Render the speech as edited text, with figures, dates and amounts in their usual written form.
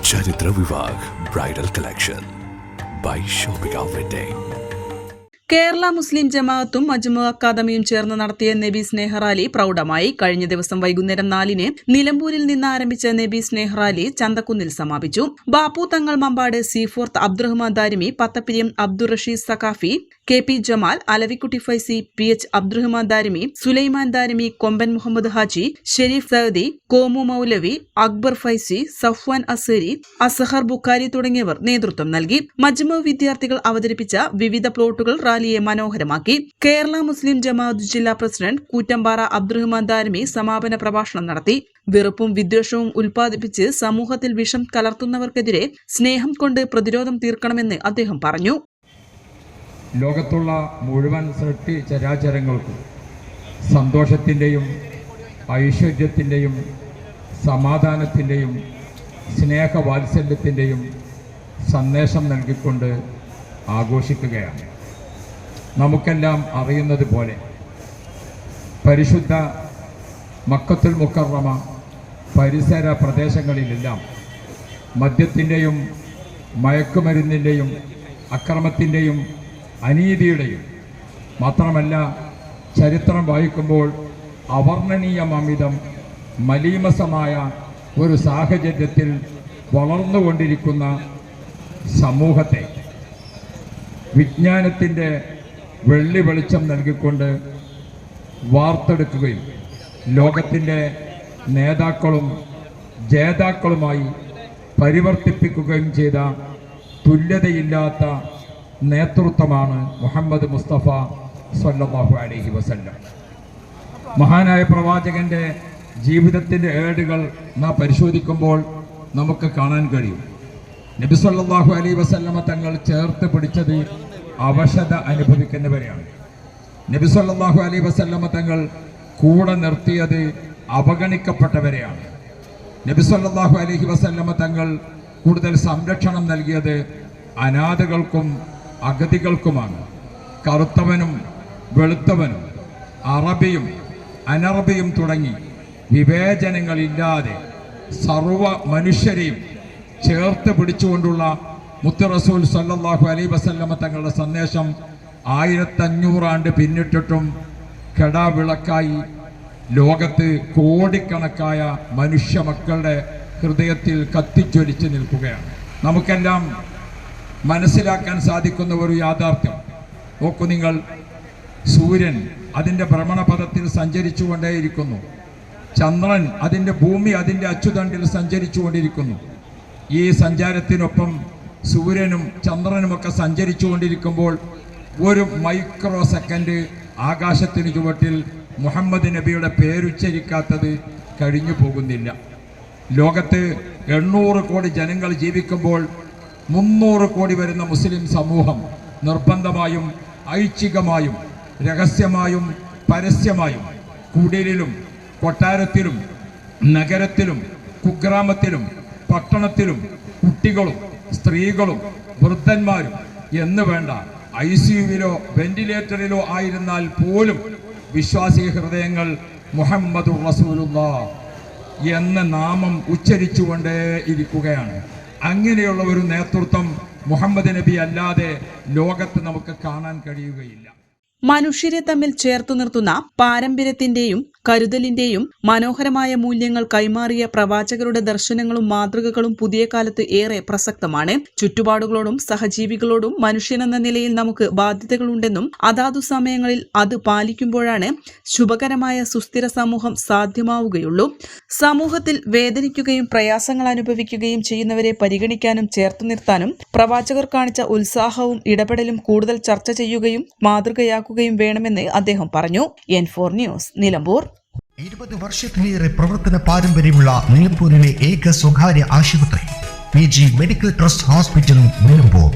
ചരിത്ര Vivah bridal collection by shopping wedding. Kerala Muslim ജമാഅത്തും മജ്മുഅ അക്കാദമിയും ചേർന്ന് നടത്തിയ നബി സ്നേഹ റാലി പ്രൗഢമായി. കഴിഞ്ഞ ദിവസം വൈകുന്നേരം 4-ന് നിലമ്പൂരിൽ നിന്ന് ആരംഭിച്ച നബി സ്നേഹ റാലി ചന്തക്കുന്നിൽ സമാപിച്ചു. ബാപ്പു തങ്ങൾ മമ്പാട്, സീഫോർത്ത് അബ്ദുറഹ്മാൻ ദാരിമി, പത്തപ്പിരിയം അബ്ദുൾ റഷീദ് സഖാഫി, KP ജമാൽ, അലവിക്കുട്ടി ഫൈസി, PH അബ്ദുറഹ്മാൻ ദാരിമി, സുലൈമാൻ ദാരിമി, കൊമ്പൻ മുഹമ്മദ് ഹാജി, ഷെരീഫ് സഅദി, കോമു മൗലവി, അക്ബർ ഫൈസി, സഫ്വാൻ അസരി, അസഹർ ബുഖാരി തുടങ്ങിയവർ നേതൃത്വം നൽകി. മജ്മുഅ വിദ്യാർത്ഥികൾ അവതരിപ്പിച്ച വിവിധ പ്ലോട്ടുകൾ റാലിയെ മനോഹരമാക്കി. കേരള മുസ്ലിം ജമാഅത്ത് ജില്ലാ പ്രസിഡന്റ് കൂറ്റമ്പാറ അബ്ദുറഹ്മാൻ ദാരിമി സമാപന പ്രഭാഷണം നടത്തി. വെറുപ്പും വിദ്വേഷവും ഉൽപ്പാദിപ്പിച്ച് സമൂഹത്തിൽ വിഷം കലർത്തുന്നവർക്കെതിരെ സ്നേഹം കൊണ്ട് പ്രതിരോധം തീർക്കണമെന്ന് അദ്ദേഹം പറഞ്ഞു. ലോകത്തുള്ള മുഴുവൻ സൃഷ്ടി ചരാചരങ്ങൾക്കും സന്തോഷത്തിൻ്റെയും ഐശ്വര്യത്തിൻ്റെയും സമാധാനത്തിൻ്റെയും സ്നേഹവാത്സല്യത്തിൻ്റെയും സന്ദേശം നൽകിക്കൊണ്ട് ആഘോഷിക്കുകയാണ്. നമുക്കെല്ലാം അറിയുന്നത് പോലെ പരിശുദ്ധ മക്കത്തുൽ മുക്കറമ പരിസര പ്രദേശങ്ങളിലെല്ലാം മദ്യത്തിൻ്റെയും മയക്കുമരുന്നിൻ്റെയും അക്രമത്തിൻ്റെയും അനീതിയുടെയും മാത്രമല്ല ചരിത്രം വായിക്കുമ്പോൾ അവർണ്ണനീയമാമിതം മലീമസമായ ഒരു സാഹചര്യത്തിൽ വളർന്നുകൊണ്ടിരിക്കുന്ന സമൂഹത്തെ വിജ്ഞാനത്തിൻ്റെ വെള്ളി വെളിച്ചം നൽകിക്കൊണ്ട് വാർത്തെടുക്കുകയും ലോകത്തിൻ്റെ നേതാക്കളും ജേതാക്കളുമായി പരിവർത്തിപ്പിക്കുകയും ചെയ്ത തുല്യതയില്ലാത്ത നേതൃത്വമാണ് മുഹമ്മദ് മുസ്തഫ സ്വല്ലല്ലാഹു അലൈഹി വസല്ലം. മഹാനായ പ്രവാചകന്റെ ജീവിതത്തിൻ്റെ ഏടുകൾ നാം പരിശോധിക്കുമ്പോൾ നമുക്ക് കാണാൻ കഴിയും. നബി സല്ലല്ലാഹു അലൈഹി വസല്ലമ തങ്ങൾ ചേർത്ത് പിടിച്ചത് അവശത അനുഭവിക്കുന്നവരെയാണ്. നബി സല്ലല്ലാഹു അലൈഹി വസല്ലമ തങ്ങൾ കൂടെ നിർത്തിയത് അവഗണിക്കപ്പെട്ടവരെയാണ്. നബി സല്ലല്ലാഹു അലൈഹി വസല്ലമ തങ്ങൾ കൂടുതൽ സംരക്ഷണം നൽകിയത് അനാഥകൾക്കും അഗതികൾക്കുമാണ്. കറുത്തവനും വെളുത്തവനും അറബിയും അനറബിയും തുടങ്ങി വിവേചനങ്ങളില്ലാതെ സർവ മനുഷ്യരെയും ചേർത്ത് പിടിച്ചുകൊണ്ടുള്ള മുത്ത് റസൂൽ സല്ലല്ലാഹു അലൈഹി വസല്ലമ തങ്ങളുടെ സന്ദേശം 1500 ആണ്ട് പിന്നിട്ടിട്ടും കെടാവിളക്കായി ലോകത്ത് കോടിക്കണക്കായ മനുഷ്യ മക്കളുടെ ഹൃദയത്തിൽ കത്തിജ്വലിച്ച് നിൽക്കുകയാണ്. നമുക്കെല്ലാം മനസ്സിലാക്കാൻ സാധിക്കുന്ന ഒരു യാഥാർത്ഥ്യം നോക്കൂ നിങ്ങൾ. സൂര്യൻ അതിൻ്റെ ഭ്രമണപഥത്തിൽ സഞ്ചരിച്ചു കൊണ്ടേയിരിക്കുന്നു. ചന്ദ്രൻ ഭൂമി അതിൻ്റെ അച്ചുതണ്ടിൽ സഞ്ചരിച്ചു കൊണ്ടിരിക്കുന്നു. ഈ സഞ്ചാരത്തിനൊപ്പം സൂര്യനും ചന്ദ്രനുമൊക്കെ സഞ്ചരിച്ചു കൊണ്ടിരിക്കുമ്പോൾ ഒരു മൈക്രോ സെക്കൻഡ് ആകാശത്തിന് ചുവട്ടിൽ മുഹമ്മദ് നബിയുടെ പേരുച്ചരിക്കാത്തത് കഴിഞ്ഞു പോകുന്നില്ല. ലോകത്ത് 800 കോടി ജനങ്ങൾ ജീവിക്കുമ്പോൾ 300 കോടി വരുന്ന മുസ്ലിം സമൂഹം നിർബന്ധമായും ഐച്ഛികമായും രഹസ്യമായും പരസ്യമായും കുടിലിലും കൊട്ടാരത്തിലും നഗരത്തിലും കുഗ്രാമത്തിലും പട്ടണത്തിലും കുട്ടികളും സ്ത്രീകളും വൃദ്ധന്മാരും എന്ന് വേണ്ട ICUവിലോ വെന്റിലേറ്ററിലോ ആയിരുന്നാൽ പോലും വിശ്വാസി ഹൃദയങ്ങൾ മുഹമ്മദുർ റസൂലുള്ളാഹ് എന്ന നാമം ഉച്ചരിച്ചുകൊണ്ടേ ഇരിക്കുകയാണ്. അങ്ങനെയുള്ള ഒരു നേതൃത്വം മുഹമ്മദ് നബി അല്ലാതെ ലോകത്ത് നമുക്ക് കാണാൻ കഴിയുകയില്ല. മനുഷ്യരെ തമ്മിൽ ചേർത്തു നിർത്തുന്ന പാരമ്പര്യത്തിന്റെയും കരുതലിന്റെയും മനോഹരമായ മൂല്യങ്ങൾ കൈമാറിയ പ്രവാചകരുടെ ദർശനങ്ങളും മാതൃകകളും പുതിയ കാലത്ത് ഏറെ പ്രസക്തമാണ്. ചുറ്റുപാടുകളോടും സഹജീവികളോടും മനുഷ്യനെന്ന നിലയിൽ നമുക്ക് ബാധ്യതകളുണ്ടെന്നും അതാതു സമയങ്ങളിൽ അത് പാലിക്കുമ്പോഴാണ് ശുഭകരമായ സുസ്ഥിര സമൂഹം സാധ്യമാവുകയുള്ളൂ. സമൂഹത്തിൽ വേദനിക്കുകയും പ്രയാസങ്ങൾ അനുഭവിക്കുകയും ചെയ്യുന്നവരെ പരിഗണിക്കാനും ചേർത്തു നിർത്താനും പ്രവാചകർ കാണിച്ച ഉത്സാഹവും ഇടപെടലും കൂടുതൽ ചർച്ച ചെയ്യുകയും മാതൃകയാക്കുകയും വേണമെന്ന് അദ്ദേഹം പറഞ്ഞു. N4 news, Nilambur. 20 വർഷത്തിലേറെ പ്രവർത്തന പാരമ്പര്യമുള്ള നിലമ്പൂരിലെ ഏക സ്വകാര്യ ആശുപത്രി PG medical trust hospital Nilambur.